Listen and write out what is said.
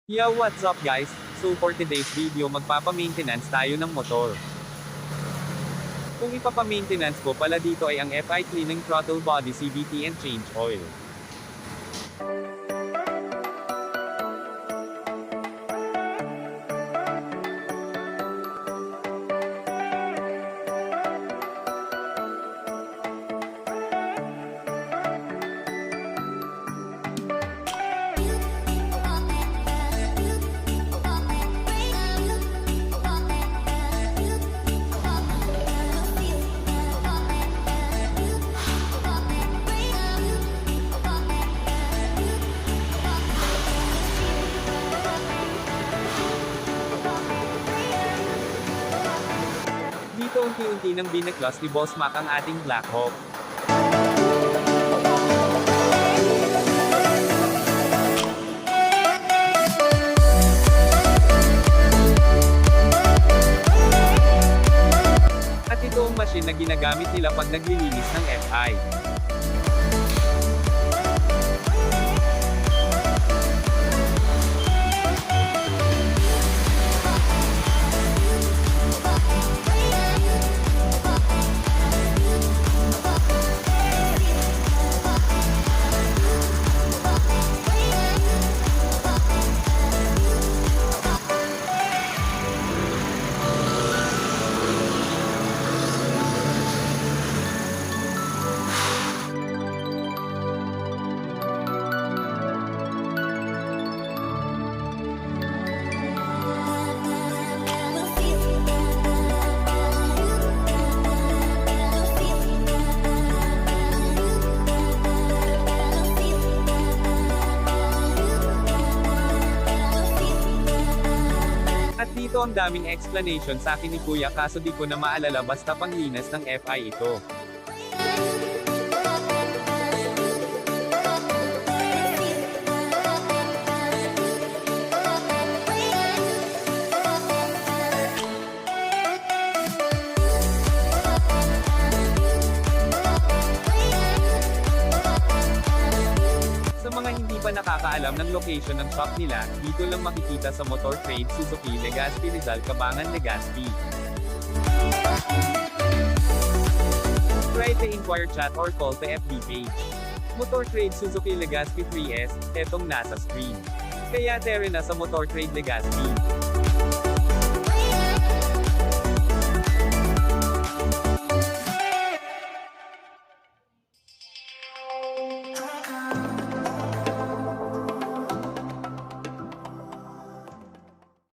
Yo, what's up guys? So for today's video magpapa-maintenance tayo ng motor. Kung ipapa-maintenance ko pala dito ay ang FI cleaning throttle body CVT and change oil. Dito unti-unti nang binaklas ni Boss Mac ang ating Black Hawk. At ito ang machine na ginagamit nila pag naglilinis ng FI. At dito ang daming explanation sa akin ni Kuya kaso di ko na maalala basta panglinas ng FI ito. Sa mga hindi pa nakakaalam ng location ng shop nila, dito lang makikita sa Motor Trade Suzuki Legazpi Rizal Cabangan Legazpi. Try to inquire, chat or call to FB page. Motor Trade Suzuki Legazpi 3S, etong nasa screen. Kaya tere na sa Motor Trade Legazpi.